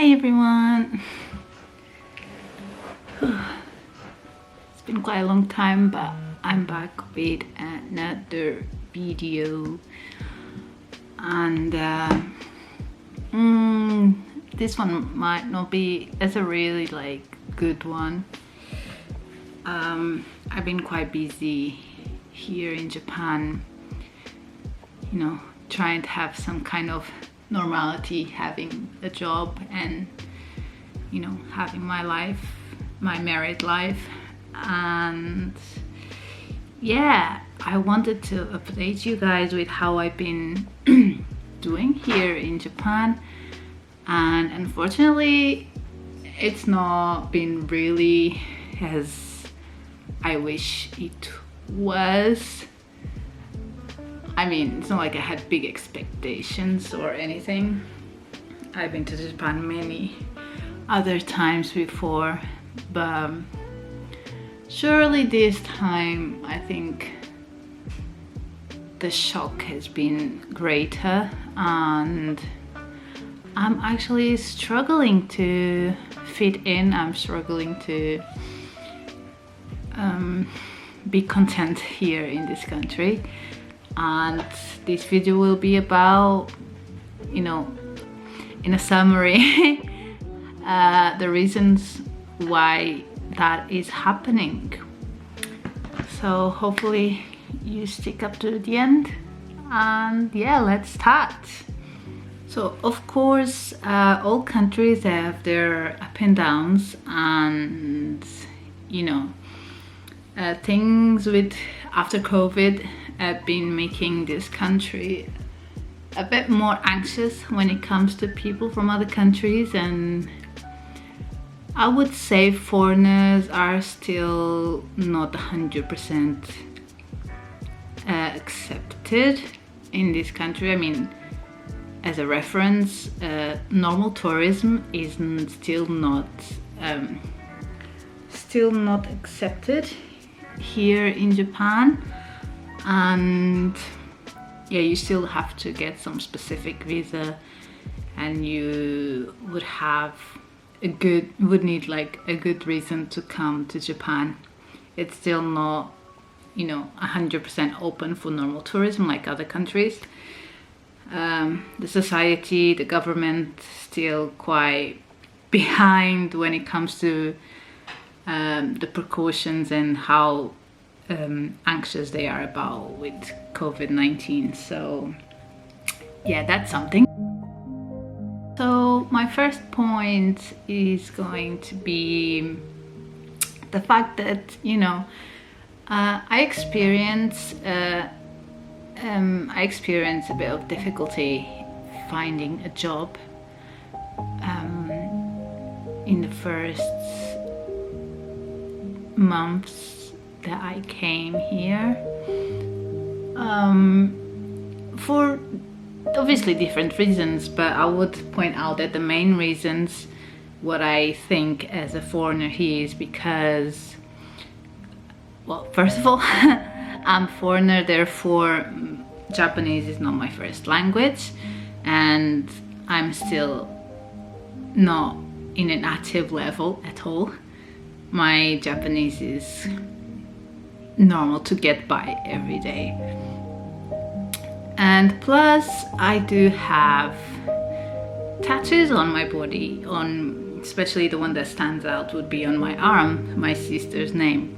Hi everyone! It's been quite a long time, but I'm back with another video, and this one might not be as a really good one. I've been quite busy here in Japan, trying to have some kind of normality, having a job and having my life, my married life. And yeah, I wanted to update you guys with how I've been doing here in Japan, and unfortunately it's not been really as I wish it was. I mean, it's not like I had big expectations or anything. I've been to Japan many other times before, but surely this time I think the shock has been greater, and I'm actually struggling to fit in. I'm struggling to be content here in this country. And this video will be about, in a summary, the reasons why that is happening. So hopefully you stick up to the end, and yeah, let's start. So of course, all countries have their up and downs, and things with after COVID have been making this country a bit more anxious when it comes to people from other countries, and I would say foreigners are still not 100% accepted in this country. I mean, as a reference, normal tourism is still not accepted here in Japan. And yeah, you still have to get some specific visa, and you would need a good reason to come to Japan. It's still not 100% open for normal tourism like other countries. The society, the government, still quite behind when it comes to the precautions and how anxious they are about with COVID-19. So yeah, that's something. So my first point is going to be the fact that I experience a bit of difficulty finding a job in the first months that I came here, for obviously different reasons, but I would point out that the main reasons what I think as a foreigner here is because, well, first of all, I'm foreigner, therefore Japanese is not my first language, and I'm still not in a native level at all. My Japanese is normal to get by every day, and plus I do have tattoos on my body, especially the one that stands out would be on my arm, my sister's name.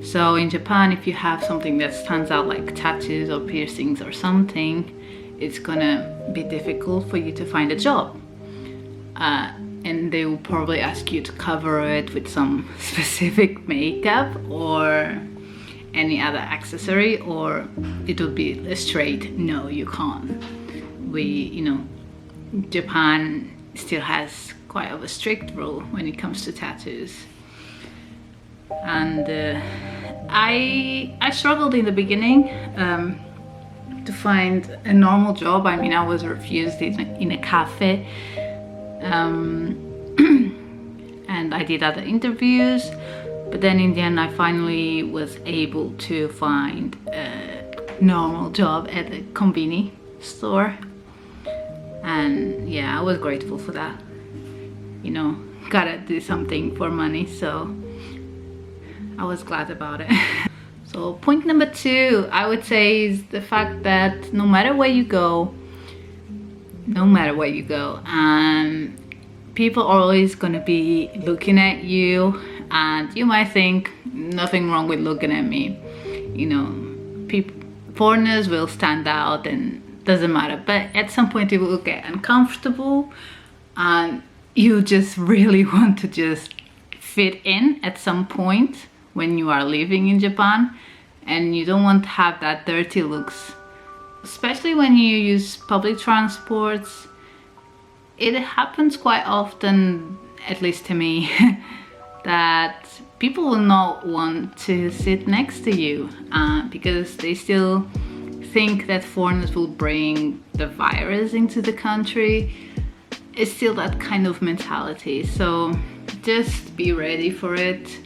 So in Japan, if you have something that stands out like tattoos or piercings or something, it's gonna be difficult for you to find a job, and they will probably ask you to cover it with some specific makeup or any other accessory, or it would be a straight no, you can't. Japan still has quite of a strict rule when it comes to tattoos, and I struggled in the beginning to find a normal job. I mean, I was refused in a cafe, and I did other interviews. But then in the end, I finally was able to find a normal job at a konbini store. And yeah, I was grateful for that. you know, gotta do something for money. So I was glad about it. So point number 2, I would say, is the fact that no matter where you go, people are always gonna be looking at you, and you might think nothing wrong with looking at me. You know, foreigners will stand out and doesn't matter, but at some point it will get uncomfortable and you just really want to just fit in at some point when you are living in Japan, and you don't want to have that dirty looks, especially when you use public transports. It happens quite often, at least to me, that people will not want to sit next to you because they still think that foreigners will bring the virus into the country. It's still that kind of mentality, so just be ready for it.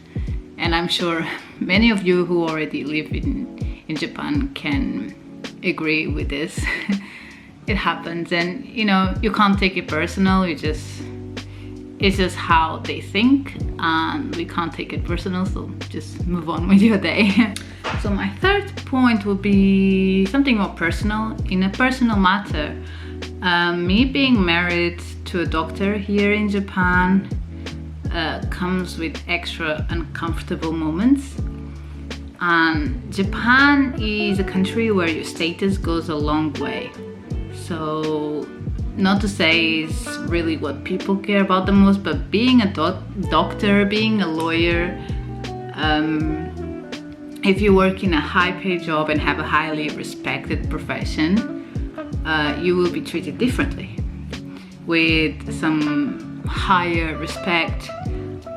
And I'm sure many of you who already live in Japan can agree with this. It happens, and you know, you can't take it personal. It's just how they think, and we can't take it personal, so just move on with your day. So my third point would be something more personal. In a personal matter, me being married to a doctor here in Japan comes with extra uncomfortable moments. And Japan is a country where your status goes a long way. So not to say it's really what people care about the most, but being a doctor, being a lawyer, if you work in a high-paid job and have a highly respected profession, you will be treated differently, with some higher respect,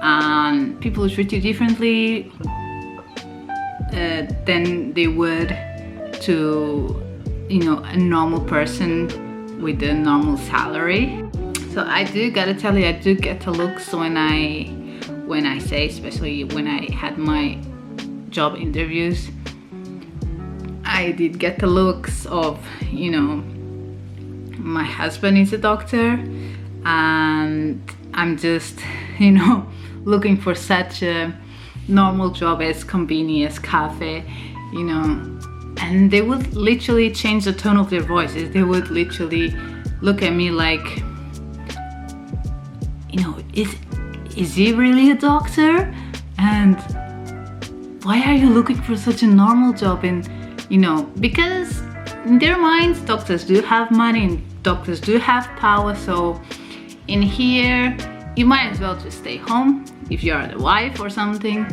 and people will treat you differently than they would to, you know, a normal person with a normal salary. So I do gotta tell you, I do get the looks when I say, especially when I had my job interviews, I did get the looks of, you know, my husband is a doctor and I'm just, you know, looking for such a normal job as convenience cafe, you know. And they would literally change the tone of their voices. They would literally look at me like, you know, is he really a doctor? And why are you looking for such a normal job? And, you know, because in their minds, doctors do have money and doctors do have power. So in here, you might as well just stay home if you are the wife or something.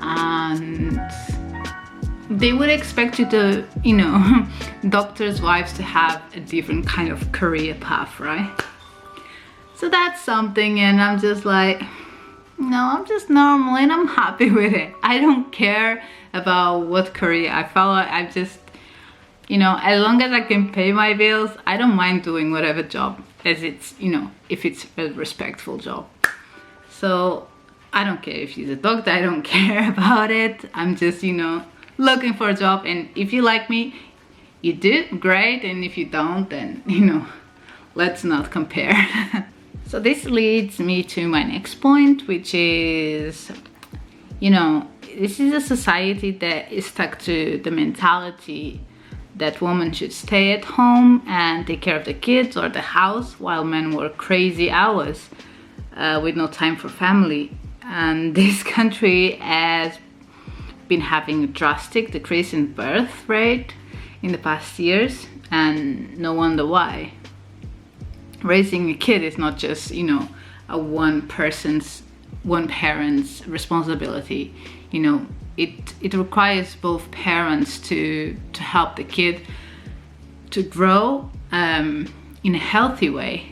And they would expect you to, you know, doctors' wives to have a different kind of career path, right? So that's something, and I'm just like, no, I'm just normal and I'm happy with it. I don't care about what career I follow. I just, you know, as long as I can pay my bills, I don't mind doing whatever job, as it's, you know, if it's a respectful job. So I don't care if she's a doctor, I don't care about it. I'm just, you know, looking for a job, and if you like me, you do, great, and if you don't, then, you know, let's not compare. So this leads me to my next point, which is, you know, this is a society that is stuck to the mentality that women should stay at home and take care of the kids or the house while men work crazy hours with no time for family. And this country has been having a drastic decrease in birth rate in the past years, and no wonder why. Raising a kid is not just, you know, a one parent's responsibility. You know, it requires both parents to help the kid to grow in a healthy way.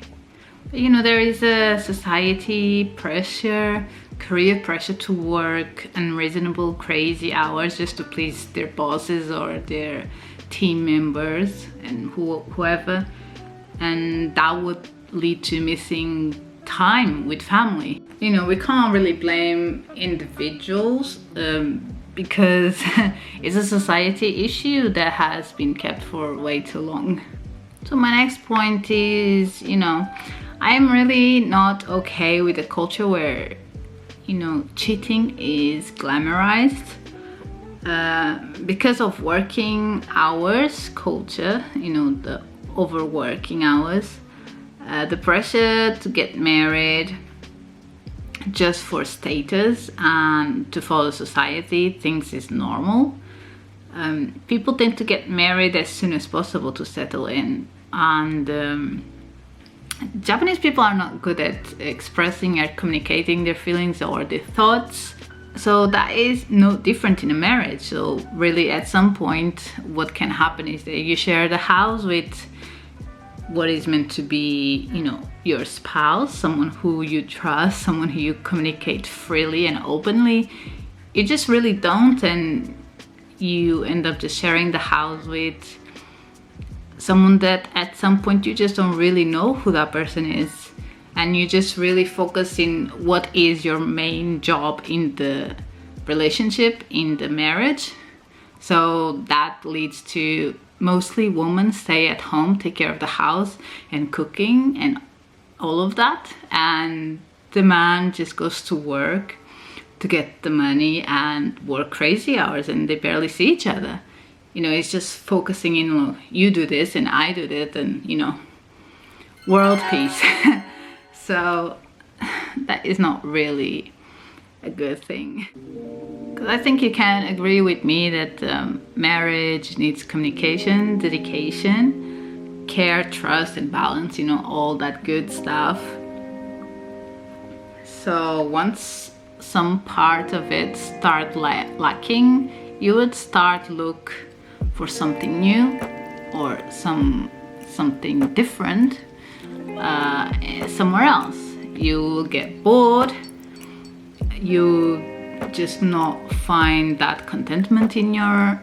You know, there is a society pressure, career pressure to work unreasonable, crazy hours just to please their bosses or their team members and whoever, and that would lead to missing time with family. You know, we can't really blame individuals because it's a society issue that has been kept for way too long. So my next point is, you know, I'm really not okay with a culture where, you know, cheating is glamorized. Because of working hours culture, you know, the overworking hours, the pressure to get married just for status and to follow society thinks is normal. People tend to get married as soon as possible to settle in, and Japanese people are not good at expressing or communicating their feelings or their thoughts. So that is no different in a marriage. So really at some point what can happen is that you share the house with what is meant to be, you know, your spouse, someone who you trust, someone who you communicate freely and openly. You just really don't, and you end up just sharing the house with someone that at some point you just don't really know who that person is, and you just really focus in what is your main job in the relationship, in the marriage. So that leads to mostly women stay at home, take care of the house and cooking and all of that, and the man just goes to work to get the money and work crazy hours, and they barely see each other. You know, it's just focusing in, well, you do this and I do that, and, you know, world peace. So that is not really a good thing. Because I think you can agree with me that marriage needs communication, dedication, care, trust, and balance, you know, all that good stuff. So once some part of it start lacking, you would start look for something new or something different somewhere else. You will get bored. You just not find that contentment in your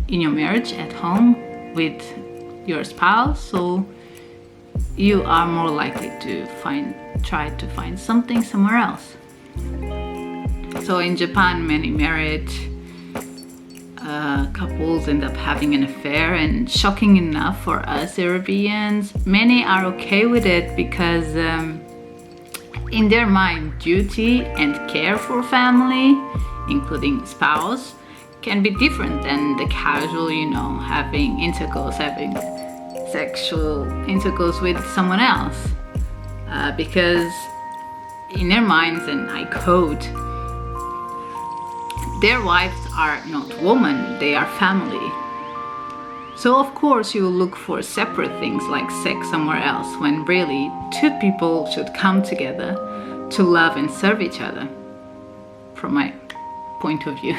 marriage at home with your spouse, so you are more likely to try to find something somewhere else. So in Japan, many married couples end up having an affair, and shocking enough for us Europeans, many are okay with it because in their mind, duty and care for family, including spouse, can be different than the casual, you know, having sexual intercourse with someone else. Because in their minds, and I quote, their wives are not women, they are family. So of course you will look for separate things like sex somewhere else, when really two people should come together to love and serve each other, from my point of view.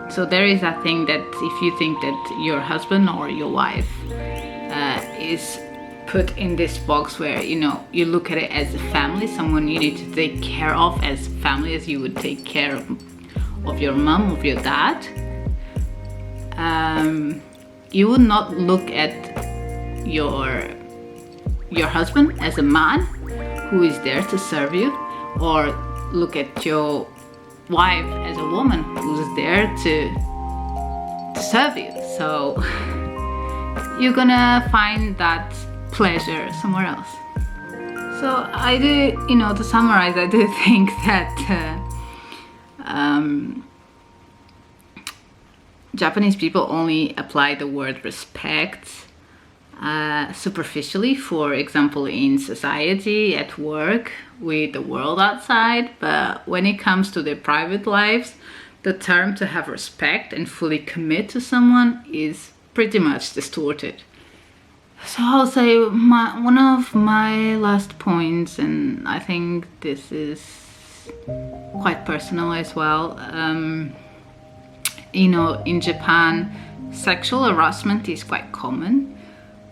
So there is a thing that if you think that your husband or your wife is put in this box where, you know, you look at it as a family, someone you need to take care of as family, as you would take care of your mom, of your dad, you would not look at your husband as a man who is there to serve you, or look at your wife as a woman who's there to serve you. So you're gonna find that pleasure somewhere else. So I do, you know, to summarize, I do think that Japanese people only apply the word respect superficially, for example, in society, at work, with the world outside, but when it comes to their private lives, the term to have respect and fully commit to someone is pretty much distorted. So I'll say one of my last points, and I think this is quite personal as well. You know, in Japan, sexual harassment is quite common,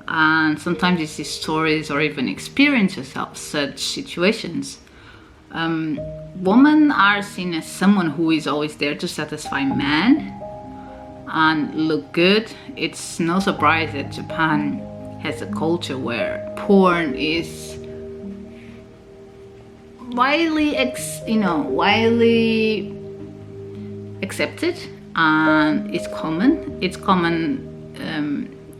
and sometimes you see stories or even experiences of such situations. Women are seen as someone who is always there to satisfy men and look good. It's no surprise that Japan has a culture where porn is widely accepted, and it's common. It's common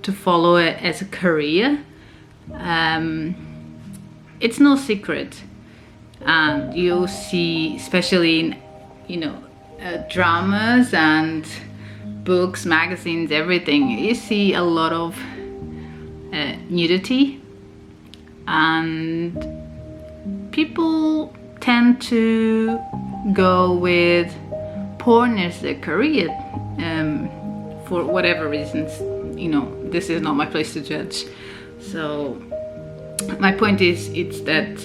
to follow it as a career. it's no secret. And you see, especially in, dramas and books, magazines, everything, you see a lot of nudity, and people tend to go with porn as their career, for whatever reasons. This is not my place to judge. So my point is, it's that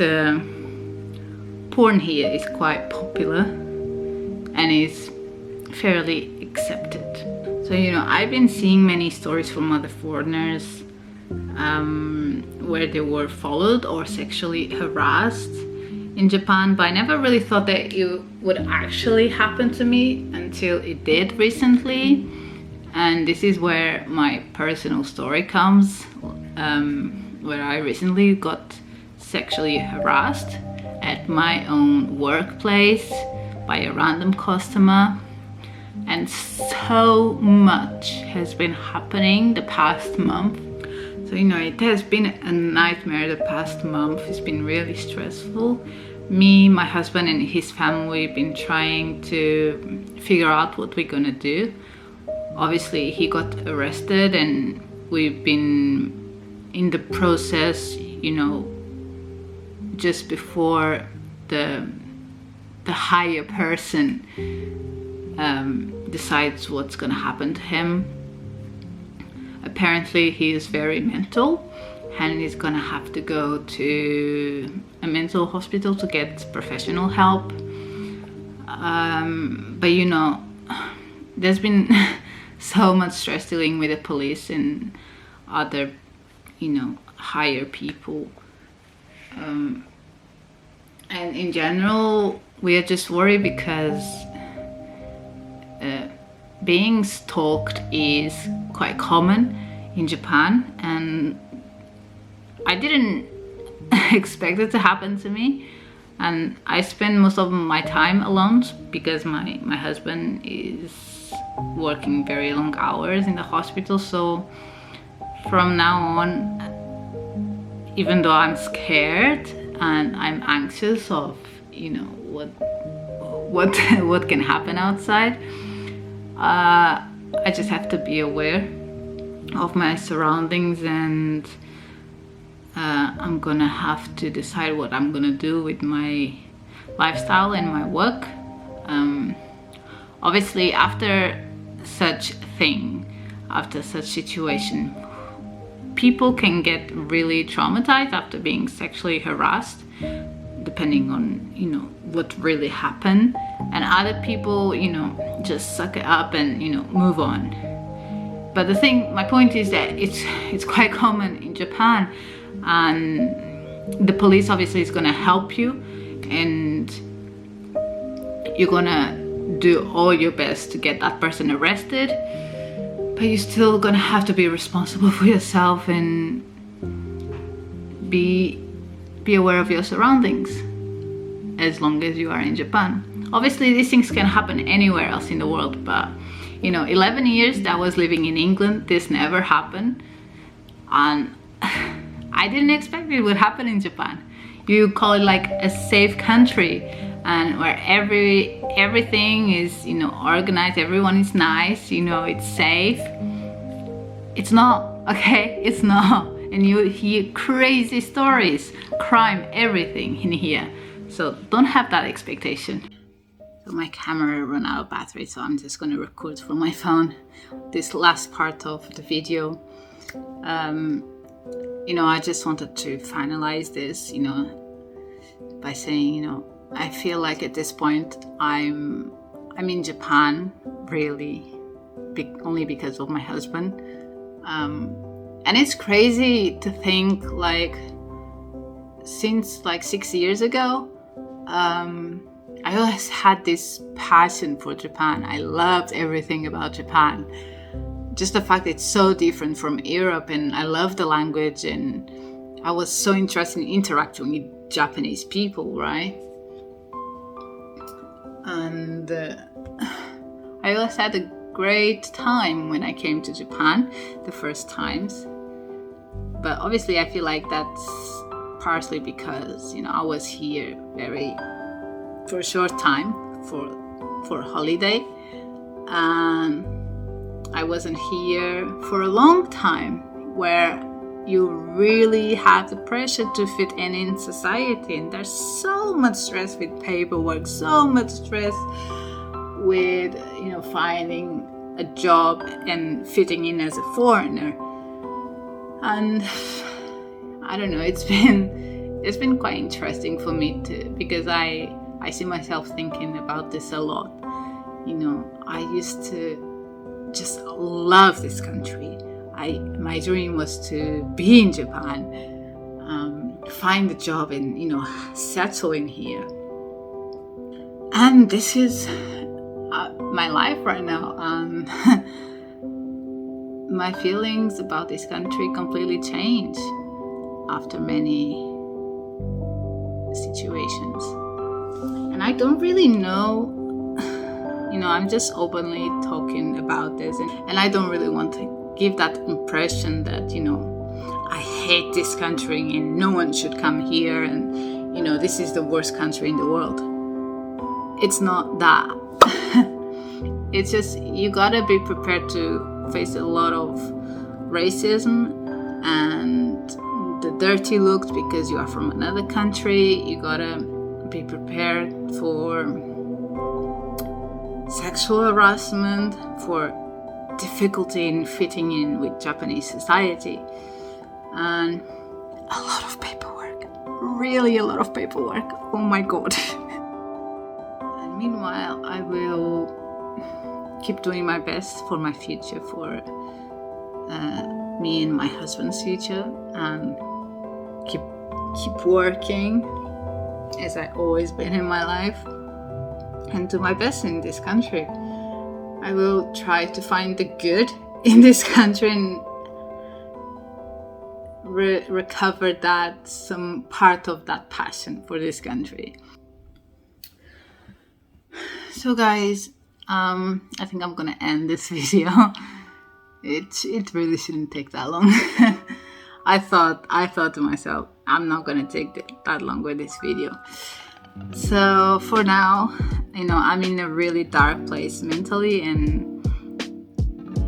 porn here is quite popular and is fairly accepted. So I've been seeing many stories from other foreigners where they were followed or sexually harassed in Japan, but I never really thought that it would actually happen to me until it did recently. And this is where my personal story comes, where I recently got sexually harassed at my own workplace by a random customer. And so much has been happening the past month. So it has been a nightmare the past month. It's been really stressful. Me, my husband and his family have been trying to figure out what we're gonna do. Obviously he got arrested, and we've been in the process, just before the higher person decides what's gonna happen to him. Apparently he is very mental, and he's gonna have to go to a mental hospital to get professional help. But there's been so much stress dealing with the police and other higher people, and in general we are just worried because being stalked is quite common in Japan, and I didn't expect it to happen to me. And I spend most of my time alone because my husband is working very long hours in the hospital. So from now on, even though I'm scared and I'm anxious of what can happen outside, I just have to be aware of my surroundings, and I'm gonna have to decide what I'm gonna do with my lifestyle and my work. Obviously after such situation, people can get really traumatized after being sexually harassed, depending on what really happened, and other people just suck it up and move on. But my point is that it's quite common in Japan, and the police obviously is gonna help you, and you're gonna do all your best to get that person arrested, but you're still gonna have to be responsible for yourself and be aware of your surroundings as long as you are in Japan. Obviously these things can happen anywhere else in the world, but 11 years that I was living in England, this never happened, and I didn't expect it would happen in Japan. You call it like a safe country, and where everything is organized, everyone is nice, it's safe. It's not, okay? It's not. And you hear crazy stories, crime, everything in here. So don't have that expectation. So my camera ran out of battery, so I'm just going to record from my phone this last part of the video. I just wanted to finalize this, by saying, I feel like at this point I'm in Japan really only because of my husband. And it's crazy to think since 6 years ago, I always had this passion for Japan. I loved everything about Japan. Just the fact that it's so different from Europe, and I love the language, and I was so interested in interacting with Japanese people, right? And I always had a great time when I came to Japan the first times. But obviously I feel like that's partially because, you know, I was here for a short time for holiday, and I wasn't here for a long time, where you really have the pressure to fit in society, and there's so much stress with paperwork, so much stress with, you know, finding a job and fitting in as a foreigner. And I don't know, it's been quite interesting for me too, because I see myself thinking about this a lot. You know, I used to just love this country. My dream was to be in Japan, find a job and, you know, settle in here. And this is my life right now. My feelings about this country completely changed after many situations. And I don't really know, you know, I'm just openly talking about this, and I don't really want to give that impression that, you know, I hate this country and no one should come here, and, you know, this is the worst country in the world. It's not that. It's just, you gotta be prepared to face a lot of racism and the dirty looks because you are from another country. You gotta be prepared for sexual harassment, for difficulty in fitting in with Japanese society, and a lot of paperwork. Really a lot of paperwork. Oh my god. And meanwhile, I will keep doing my best for my future, for me and my husband's future, and keep working as I always been in my life, and do my best in this country. I will try to find the good in this country and recover that, some part of that passion for this country. So guys, I think I'm gonna end this video. It really shouldn't take that long. I thought to myself, I'm not gonna take that long with this video. So for now, you know, I'm in a really dark place mentally, and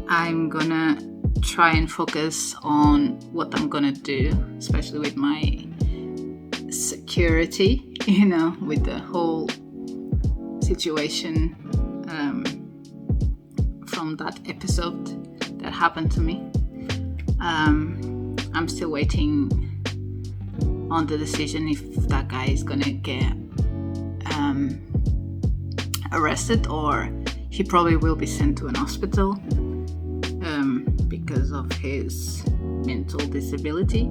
I'm gonna try and focus on what I'm gonna do, especially with my security, you know, with the whole situation from that episode that happened to me. I'm still waiting on the decision if that guy is gonna get arrested, or he probably will be sent to an hospital because of his mental disability,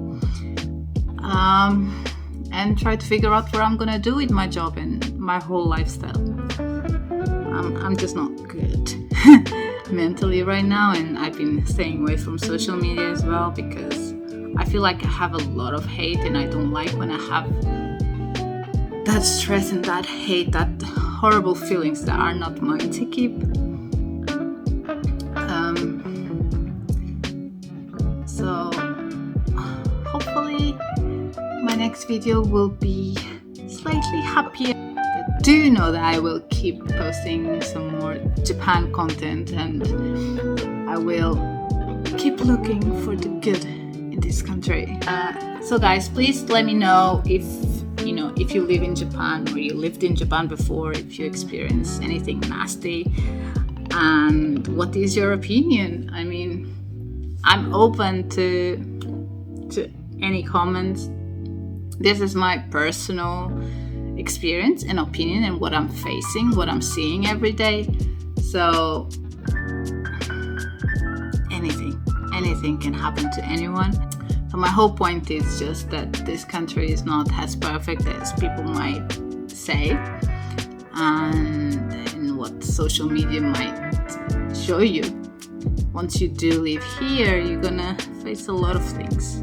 and try to figure out what I'm gonna do with my job and my whole lifestyle. I'm just not good mentally right now, and I've been staying away from social media as well, because I feel like I have a lot of hate, and I don't like when I have that stress and that hate, that horrible feelings that are not mine to keep. So hopefully my next video will be slightly happier. But do know that I will keep posting some more Japan content, and I will keep looking for the good in this country. So guys, please let me know if you live in Japan, or you lived in Japan before, if you experience anything nasty, and what is your opinion. I mean, I'm open to any comments. This is my personal experience and opinion, and what I'm facing, what I'm seeing every day. So anything can happen to anyone. So my whole point is just that this country is not as perfect as people might say, and what social media might show you. Once you do live here, you're gonna face a lot of things.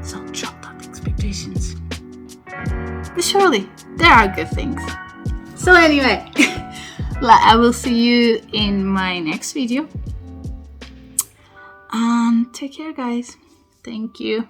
So drop that expectations. But surely, there are good things. So anyway, I will see you in my next video. And take care, guys. Thank you.